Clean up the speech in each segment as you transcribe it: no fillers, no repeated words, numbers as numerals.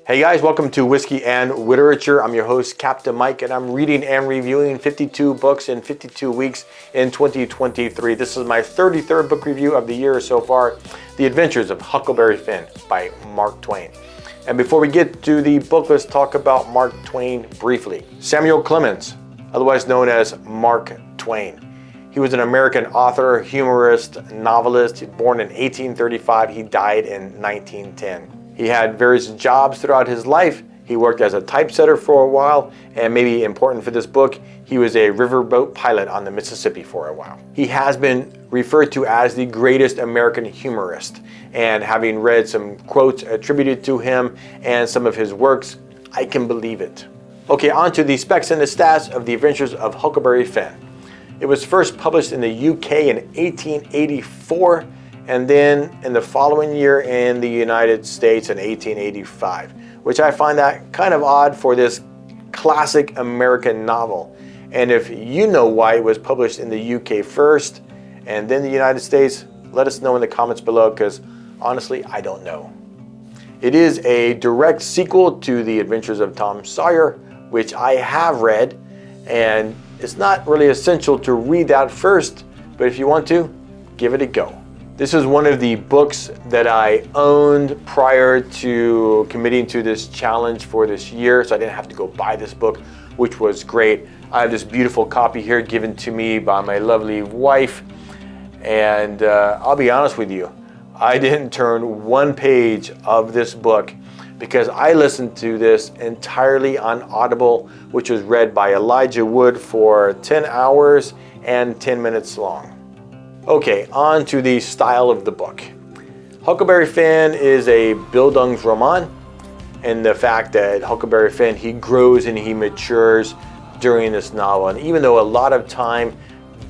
Hey guys, welcome to Whiskey and Literature. I'm your host, Captain Mike, and I'm reading and reviewing 52 books in 52 weeks in 2023. This is my 33rd book review of the year so far, The Adventures of Huckleberry Finn by Mark Twain. And before we get to the book, let's talk about Mark Twain briefly. Samuel Clemens, otherwise known as Mark Twain. He was an American author, humorist, novelist. Born in 1835, he died in 1910. He had various jobs throughout his life. He worked as a typesetter for a while, and maybe important for this book, he was a riverboat pilot on the Mississippi for a while. He has been referred to as the greatest American humorist, and having read some quotes attributed to him and some of his works, I can believe it. Okay, on to the specs and the stats of The Adventures of Huckleberry Finn. It was first published in the UK in 1884, and then in the following year in the United States in 1885, which I find that kind of odd for this classic American novel. And if you know why it was published in the UK first and then the United States, let us know in the comments below, because honestly, I don't know. It is a direct sequel to The Adventures of Tom Sawyer, which I have read, and it's not really essential to read that first, but if you want to, give it a go. This is one of the books that I owned prior to committing to this challenge for this year, so I didn't have to go buy this book, which was great. I have this beautiful copy here given to me by my lovely wife, and I'll be honest with you, I didn't turn one page of this book because I listened to this entirely on Audible, which was read by Elijah Wood for 10 hours and 10 minutes long. Okay, on to the style of the book. Huckleberry Finn is a Bildungsroman, and the fact that Huckleberry Finn, he grows and he matures during this novel. And even though a lot of time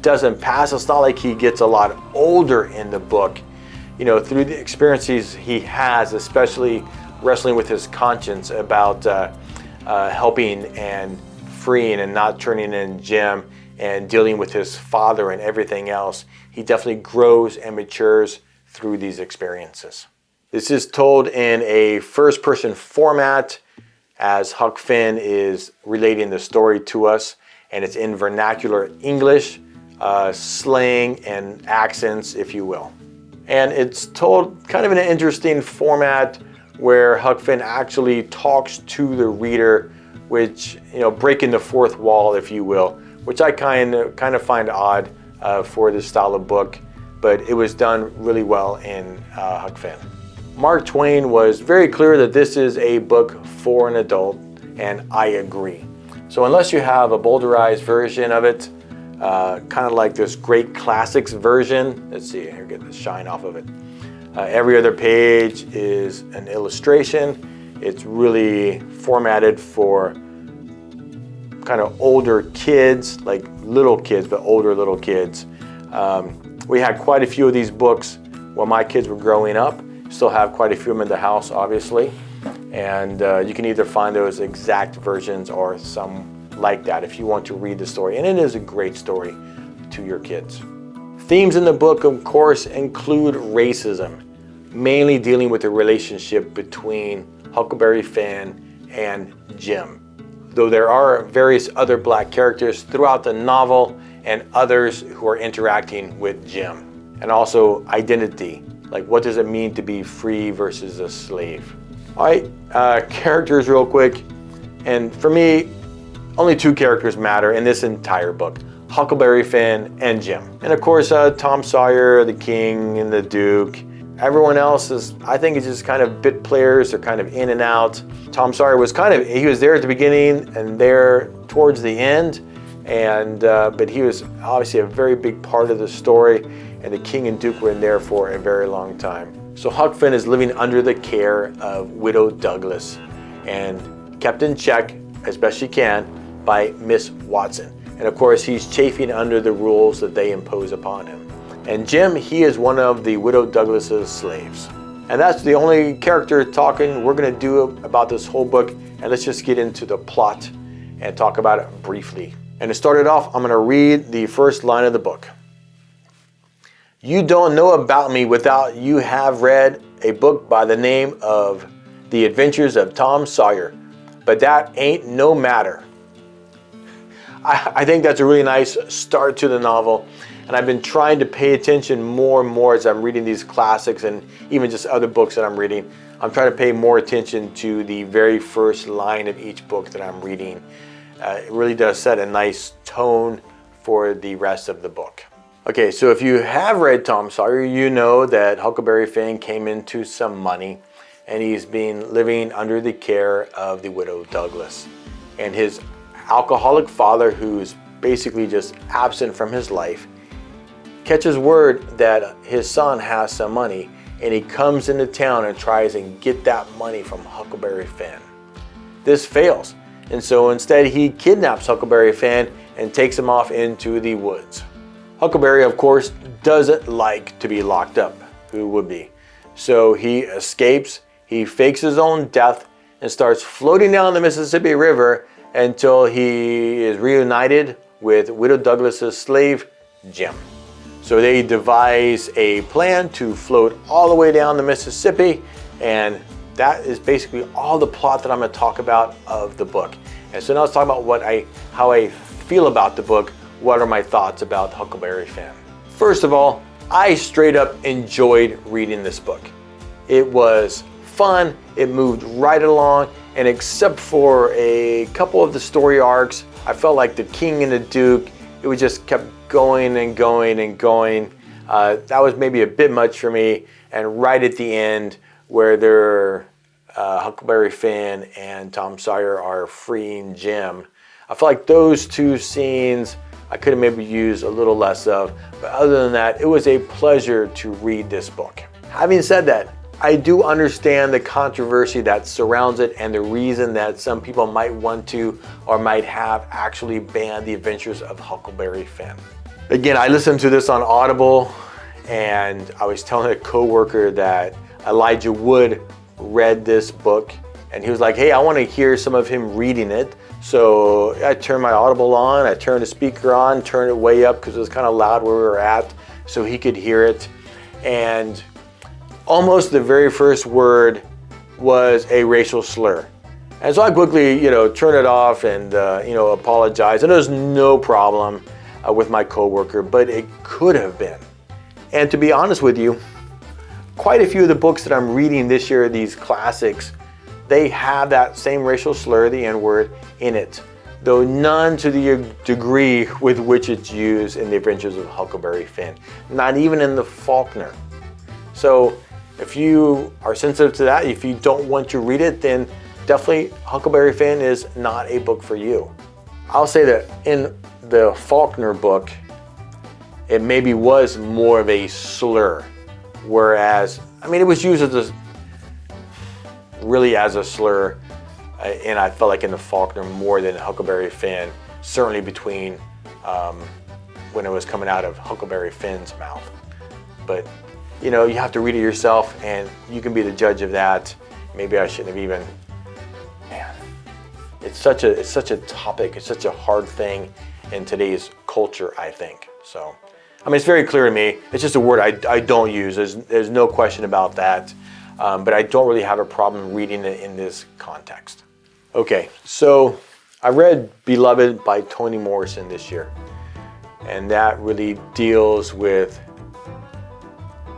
doesn't pass, it's not like he gets a lot older in the book. You know, through the experiences he has, especially wrestling with his conscience about helping and freeing and not turning in Jim, and dealing with his father and everything else, he definitely grows and matures through these experiences. This is told in a first-person format, as Huck Finn is relating the story to us, and it's in vernacular English, slang and accents, if you will. And it's told kind of in an interesting format where Huck Finn actually talks to the reader, which, you know, breaking the fourth wall, if you will, which I kind of find odd for this style of book, but it was done really well in Huck Finn. Mark Twain was very clear that this is a book for an adult, and I agree. So unless you have a bowdlerized version of it, kind of like this great classics version, let's see, here, get the shine off of it. Every other page is an illustration. It's really formatted for kind of older kids, like little kids, but older little kids. We had quite a few of these books when my kids were growing up. Still have quite a few of them in the house, obviously. And you can either find those exact versions or some like that if you want to read the story. And it is a great story to your kids. Themes in the book, of course, include racism, mainly dealing with the relationship between Huckleberry Finn and Jim. Though there are various other black characters throughout the novel and others who are interacting with Jim. And also identity, like what does it mean to be free versus a slave? All right, characters real quick. And for me, only two characters matter in this entire book: Huckleberry Finn and Jim. And of course, Tom Sawyer, the king and the duke. Everyone else is, I think, is just kind of bit players. They're kind of in and out. Tom Sawyer was he was there at the beginning and there towards the end, and but he was obviously a very big part of the story, and the king and duke were in there for a very long time. So Huck Finn is living under the care of Widow Douglas and kept in check as best she can by Miss Watson. And of course, he's chafing under the rules that they impose upon him. And Jim, he is one of the Widow Douglas's slaves. And that's the only character talking we're going to do about this whole book. And let's just get into the plot and talk about it briefly. And to start it off, I'm going to read the first line of the book. You don't know about me without you have read a book by the name of The Adventures of Tom Sawyer. But that ain't no matter. I think that's a really nice start to the novel. And I've been trying to pay attention more and more as I'm reading these classics and even just other books that I'm reading. I'm trying to pay more attention to the very first line of each book that I'm reading. It really does set a nice tone for the rest of the book. Okay, so if you have read Tom Sawyer, you know that Huckleberry Finn came into some money and he's been living under the care of the widow Douglas. And his alcoholic father, who's basically just absent from his life, catches word that his son has some money, and he comes into town and tries and get that money from Huckleberry Finn. This fails, and so instead he kidnaps Huckleberry Finn and takes him off into the woods. Huckleberry, of course, doesn't like to be locked up. Who would be? So he escapes. He fakes his own death and starts floating down the Mississippi River until he is reunited with Widow Douglas's slave, Jim. So they devise a plan to float all the way down the Mississippi, and that is basically all the plot that I'm going to talk about of the book. And so now let's talk about how I feel about the book. What are my thoughts about Huckleberry Finn? First of all, I straight up enjoyed reading this book. It was fun, it moved right along, and except for a couple of the story arcs, I felt like the King and the Duke, it was just kept going and going and going. That was maybe a bit much for me. And right at the end, where Huckleberry Finn and Tom Sawyer are freeing Jim, I felt like those two scenes I could have maybe used a little less of. But other than that, it was a pleasure to read this book. Having said that, I do understand the controversy that surrounds it and the reason that some people might want to or might have actually banned The Adventures of Huckleberry Finn. Again, I listened to this on Audible, and I was telling a coworker that Elijah Wood read this book, and he was like, hey, I want to hear some of him reading it. So I turned my Audible on, I turned the speaker on, turned it way up because it was kind of loud where we were at so he could hear it. And almost the very first word was a racial slur. And so I quickly, turned it off and, apologized. And there was no problem with my coworker, but it could have been. And to be honest with you, quite a few of the books that I'm reading this year, these classics, they have that same racial slur, the N-word, in it, though none to the degree with which it's used in The Adventures of Huckleberry Finn, not even in the Faulkner. So if you are sensitive to that, if you don't want to read it, then definitely Huckleberry Finn is not a book for you. I'll say that in the Faulkner book, it maybe was more of a slur, whereas, it was used as really as a slur, and I felt like in the Faulkner more than Huckleberry Finn, certainly between when it was coming out of Huckleberry Finn's mouth. But you have to read it yourself, and you can be the judge of that. Maybe I shouldn't have even. Man, it's such a topic. It's such a hard thing in today's culture, I think. So, it's very clear to me. It's just a word I don't use. There's no question about that. But I don't really have a problem reading it in this context. Okay, so I read Beloved by Toni Morrison this year, and that really deals with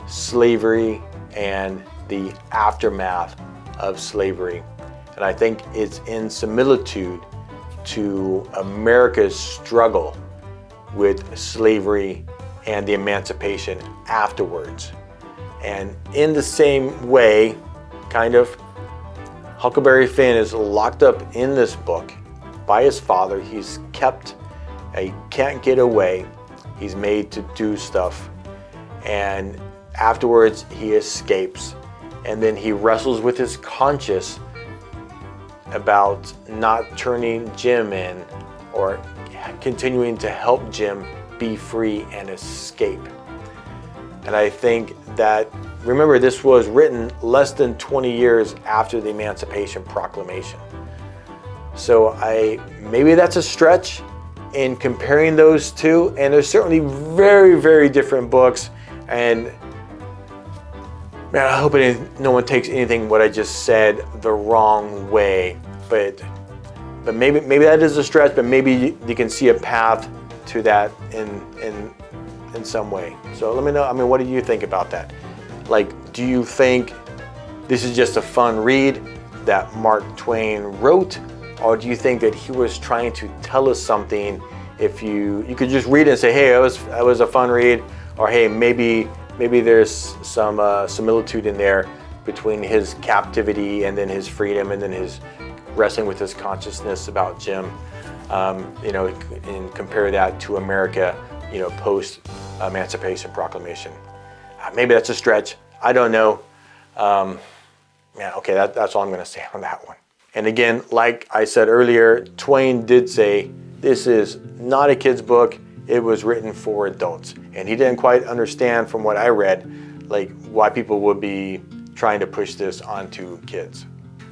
slavery and the aftermath of slavery. And I think it's in similitude to America's struggle with slavery and the emancipation afterwards. And in the same way, kind of, Huckleberry Finn is locked up in this book by his father. He's kept, he can't get away. He's made to do stuff. And afterwards, he escapes. And then he wrestles with his conscience about not turning Jim in or continuing to help Jim be free and escape. And I think that, remember, this was written less than 20 years after the Emancipation Proclamation. So maybe that's a stretch in comparing those two, and they're certainly very, very different books. And Man, I hope no one takes anything what I just said the wrong way, but maybe that is a stretch, but maybe you can see a path to that in some way. So let me know, I mean, what do you think about that? Like, do you think this is just a fun read that Mark Twain wrote, or do you think that he was trying to tell us something? If you could just read it and say, hey, it was a fun read, or hey, maybe there's some similitude in there between his captivity and then his freedom and then his wrestling with his consciousness about Jim, and compare that to America, post Emancipation Proclamation. Maybe that's a stretch. I don't know. Okay, that's all I'm going to say on that one. And again, like I said earlier, Twain did say this is not a kid's book. It was written for adults, and he didn't quite understand, from what I read, like why people would be trying to push this onto kids.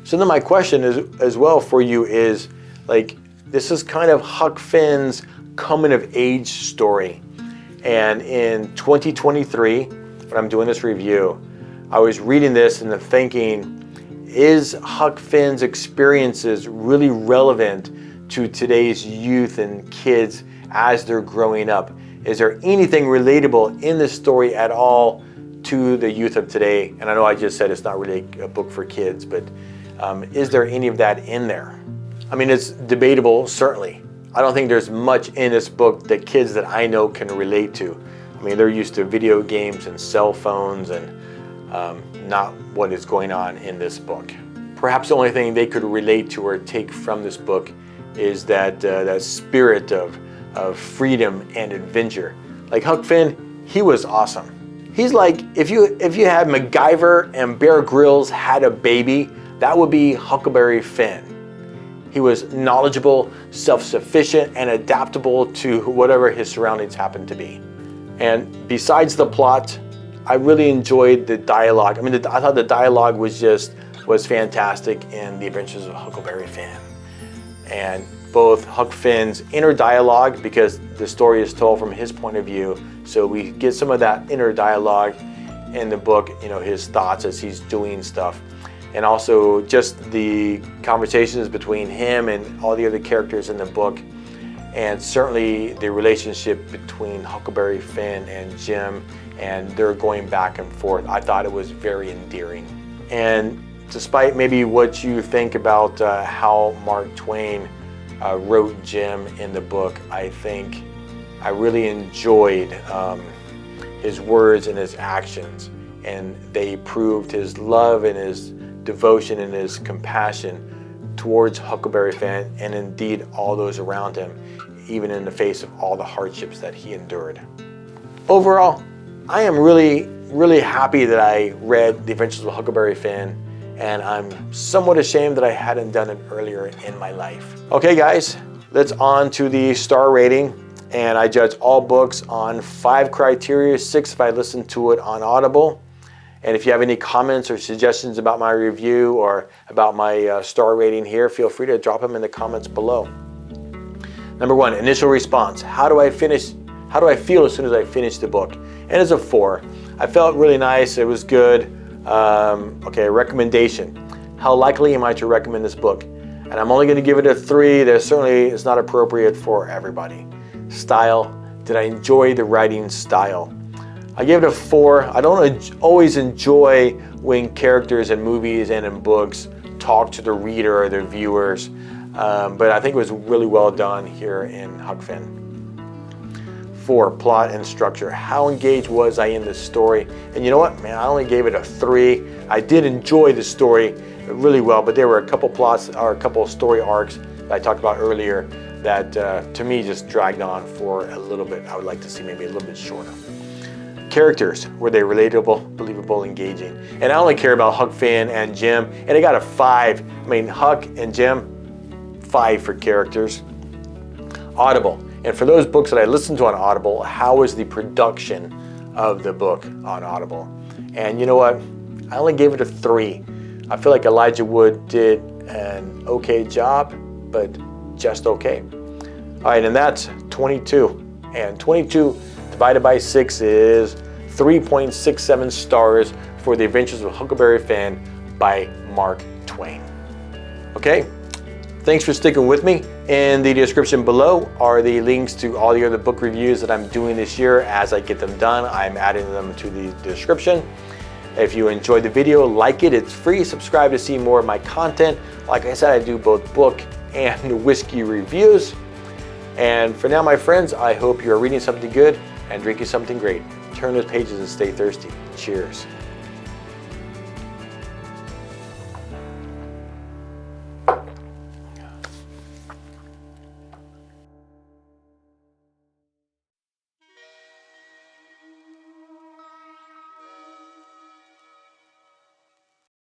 So then my question is, as well for you, is like, this is kind of Huck Finn's coming of age story. And in 2023, when I'm doing this review, I was reading this and thinking, is Huck Finn's experiences really relevant to today's youth and kids as they're growing up? Is there anything relatable in this story at all to the youth of today? And I know I just said it's not really a book for kids, but is there any of that in there? I mean, it's debatable, certainly. I don't think there's much in this book that kids that I know can relate to. I mean, they're used to video games and cell phones, and not what is going on in this book. Perhaps the only thing they could relate to or take from this book is that spirit of freedom and adventure. Like Huck Finn, he was awesome. He's like, if you had MacGyver and Bear Grylls had a baby, that would be Huckleberry Finn. He was knowledgeable, self-sufficient, and adaptable to whatever his surroundings happened to be. And besides the plot, I really enjoyed the dialogue. I mean, I thought the dialogue was fantastic in The Adventures of Huckleberry Finn. And both Huck Finn's inner dialogue, because the story is told from his point of view, so we get some of that inner dialogue in the book, his thoughts as he's doing stuff. And also just the conversations between him and all the other characters in the book, and certainly the relationship between Huckleberry Finn and Jim, and they're going back and forth. I thought it was very endearing. And despite maybe what you think about how Mark Twain wrote Jim in the book, I think I really enjoyed his words and his actions, and they proved his love and his devotion and his compassion towards Huckleberry Finn, and indeed all those around him, even in the face of all the hardships that he endured. Overall, I am really, really happy that I read The Adventures of Huckleberry Finn, and I'm somewhat ashamed that I hadn't done it earlier in my life. Okay guys, let's on to the star rating, and I judge all books on 5 criteria, 6 if I listen to it on Audible. And if you have any comments or suggestions about my review or about my star rating here, feel free to drop them in the comments below. Number 1, initial response. How do I feel as soon as I finish the book? And it's a 4. I felt really nice, it was good. Okay, recommendation. How likely am I to recommend this book? And I'm only going to give it a 3. It's not appropriate for everybody. Style. Did I enjoy the writing style? I gave it a 4. I don't always enjoy when characters in movies and in books talk to the reader or the viewers, but I think it was really well done here in Huck Finn. 4, plot and structure. How engaged was I in this story? And you know what, man, I only gave it a 3. I did enjoy the story really well, but there were a couple plots or a couple story arcs that I talked about earlier that to me just dragged on for a little bit. I would like to see maybe a little bit shorter. Characters, were they relatable, believable, engaging? And I only care about Huck Finn and Jim, and I got a 5. I mean, Huck and Jim, 5 for characters. Audible. And for those books that I listened to on Audible, how was the production of the book on Audible? And you know what? I only gave it a 3. I feel like Elijah Wood did an okay job, but just okay. All right, and that's 22. And 22 divided by 6 is 3.67 stars for The Adventures of Huckleberry Finn by Mark Twain. Okay, thanks for sticking with me. In the description below are the links to all the other book reviews that I'm doing this year. As I get them done, I'm adding them to the description. If you enjoyed the video, like it, it's free. Subscribe to see more of my content. Like I said, I do both book and whiskey reviews. And for now, my friends, I hope you're reading something good and drinking something great. Turn those pages and stay thirsty. Cheers.